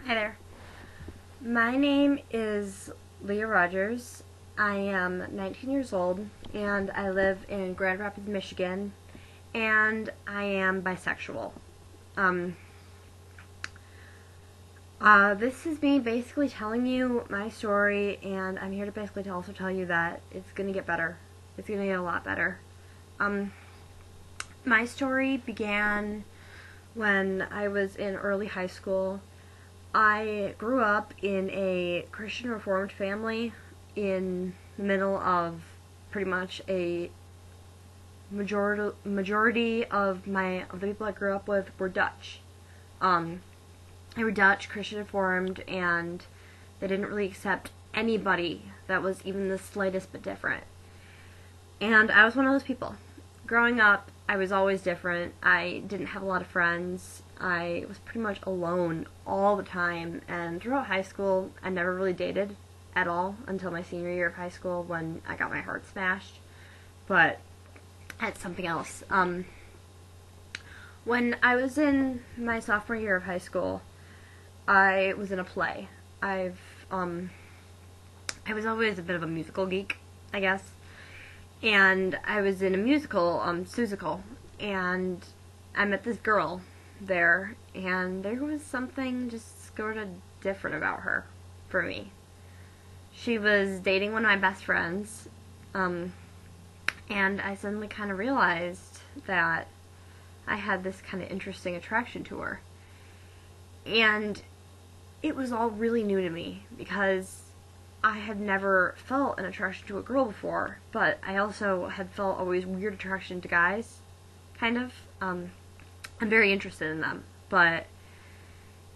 Hi there. My name is Leah Rogers. I am 19 years old and I live in Grand Rapids, Michigan, and I am bisexual. Um, this is me basically telling you my story, and I'm here to basically also tell you that it's gonna get better. It's gonna get a lot better. Um, my story began when I was in early high school. I grew up in a Christian Reformed family in the middle of pretty much a majority of the people I grew up with were Dutch. They were Dutch, Christian Reformed, and they didn't really accept anybody that was even the slightest bit different. And I was one of those people. Growing up, I was always different. I didn't have a lot of friends. I was pretty much alone all the time, and throughout high school, I never really dated at all until my senior year of high school when I got my heart smashed. But that's something else. When I was in my sophomore year of high school, I was in a play. I was always a bit of a musical geek, I guess. And I was in a musical, Susical, and I met this girl there, and there was something just sort of different about her for me. She was dating one of my best friends, and I suddenly kind of realized that I had this kind of interesting attraction to her. And it was all really new to me because I had never felt an attraction to a girl before, but I also had felt always weird attraction to guys, kind of. I'm very interested in them, but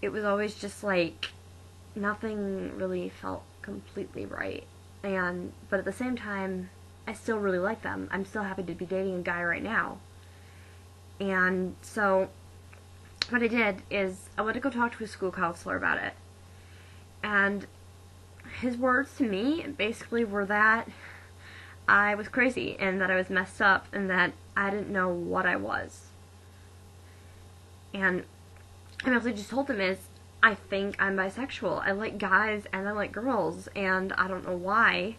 it was always just like nothing really felt completely right. But at the same time, I still really like them. I'm still happy to be dating a guy right now. And so what I did is I went to go talk to a school counselor about it. And his words to me basically were that I was crazy and that I was messed up and that I didn't know what I was. And I mostly just told him is, I think I'm bisexual. I like guys and I like girls, and I don't know why,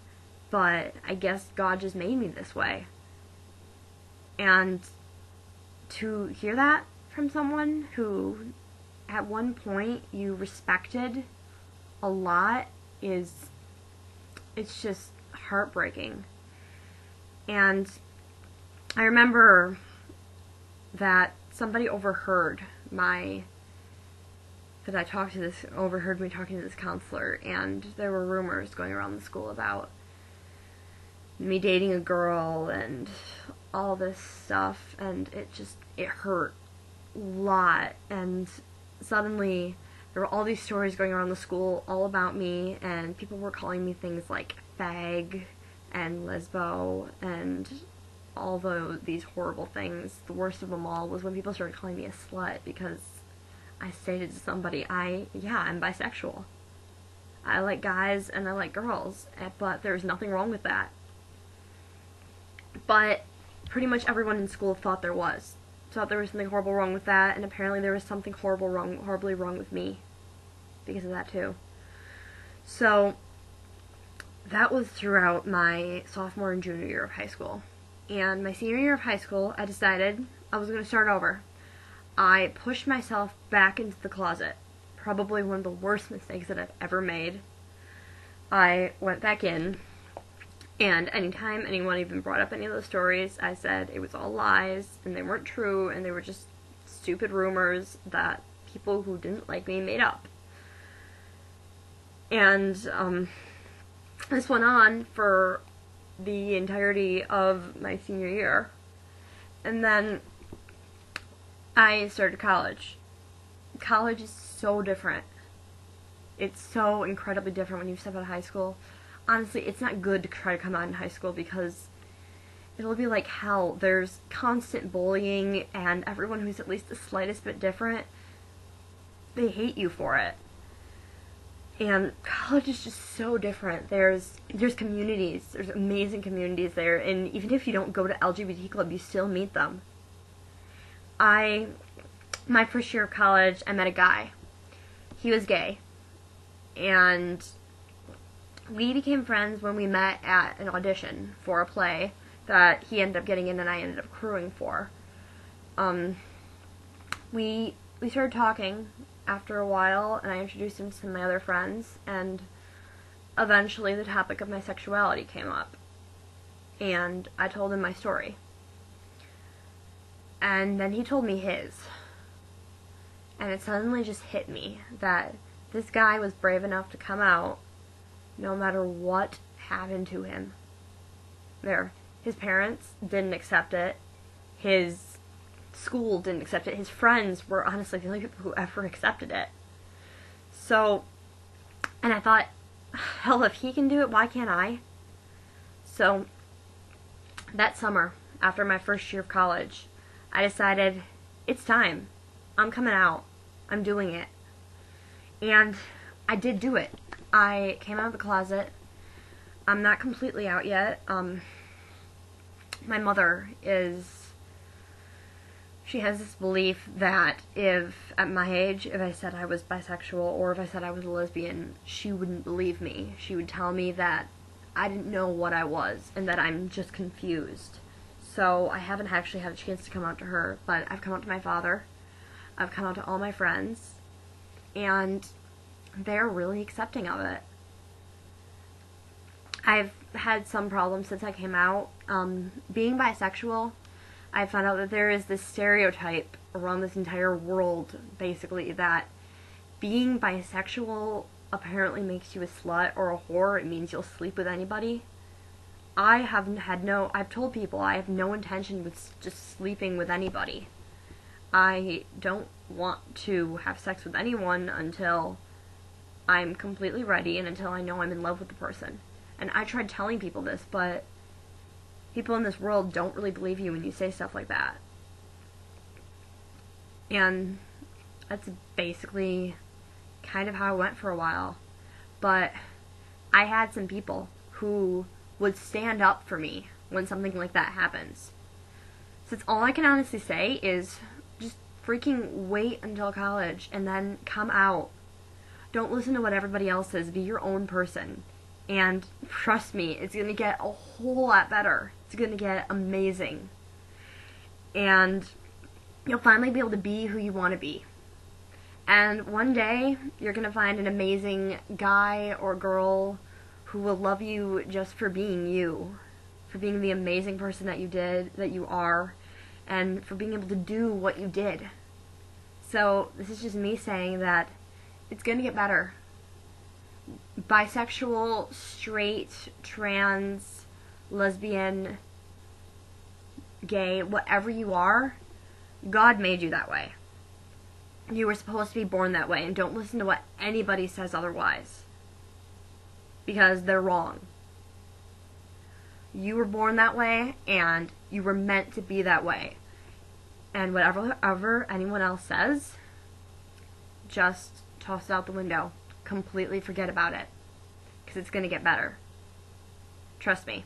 but I guess God just made me this way. And to hear that from someone who at one point you respected a lot it's just heartbreaking. And I remember that somebody overheard me talking to this counselor, and there were rumors going around the school about me dating a girl and all this stuff, and it hurt a lot. And suddenly there were all these stories going around the school all about me, and people were calling me things like fag and lesbo and all these horrible things. The worst of them all was when people started calling me a slut because I stated to somebody, I'm bisexual. I like guys and I like girls, but there's nothing wrong with that. But pretty much everyone in school thought there was. Thought there was something horrible wrong with that, and apparently there was something horribly wrong with me because of that too. So that was throughout my sophomore and junior year of high school. And my senior year of high school, I decided I was going to start over. I pushed myself back into the closet. Probably one of the worst mistakes that I've ever made. I went back in, and anytime anyone even brought up any of those stories, I said it was all lies, and they weren't true, and they were just stupid rumors that people who didn't like me made up. And this went on for the entirety of my senior year. And then I started college. College is so different. It's so incredibly different when you step out of high school. Honestly, it's not good to try to come out in high school because it'll be like hell. There's constant bullying, and everyone who's at least the slightest bit different, they hate you for it. And college is just so different. There's communities. There's amazing communities there, and even if you don't go to LGBT club, you still meet them. My first year of college, I met a guy, he was gay. And we became friends when we met at an audition for a play that he ended up getting in and I ended up crewing for. We started talking after a while, and I introduced him to my other friends, and eventually the topic of my sexuality came up. And I told him my story. And then he told me his. And it suddenly just hit me that this guy was brave enough to come out no matter what happened to him. His parents didn't accept it. His school didn't accept it. His friends were honestly the only people who ever accepted it. So, and I thought, hell, if he can do it, why can't I? So, that summer, after my first year of college, I decided, it's time. I'm coming out. I'm doing it. And I did do it. I came out of the closet. I'm not completely out yet. My mother she has this belief that if, at my age, if I said I was bisexual or if I said I was a lesbian, she wouldn't believe me. She would tell me that I didn't know what I was and that I'm just confused. So I haven't actually had a chance to come out to her, but I've come out to my father. I've come out to all my friends, and they're really accepting of it. I've had some problems since I came out. Being bisexual, I found out that there is this stereotype around this entire world, basically, that being bisexual apparently makes you a slut or a whore. It means you'll sleep with anybody. I've told people I have no intention with just sleeping with anybody. I don't want to have sex with anyone until I'm completely ready and until I know I'm in love with the person. And I tried telling people this, but people in this world don't really believe you when you say stuff like that. And that's basically kind of how it went for a while. But I had some people who would stand up for me when something like that happens. So it's all I can honestly say is just freaking wait until college and then come out. Don't listen to what everybody else says. Be your own person. And trust me, it's going to get a whole lot better. It's going to get amazing. And you'll finally be able to be who you want to be. And one day, you're going to find an amazing guy or girl who will love you just for being you. For being the amazing person that you are, and for being able to do what you did. So, this is just me saying that it's going to get better. Bisexual, straight, trans, lesbian, gay, whatever you are, God made you that way. You were supposed to be born that way, and don't listen to what anybody says otherwise. Because they're wrong. You were born that way, and you were meant to be that way. And whatever anyone else says, just toss it out the window. Completely forget about it. Because it's going to get better. Trust me.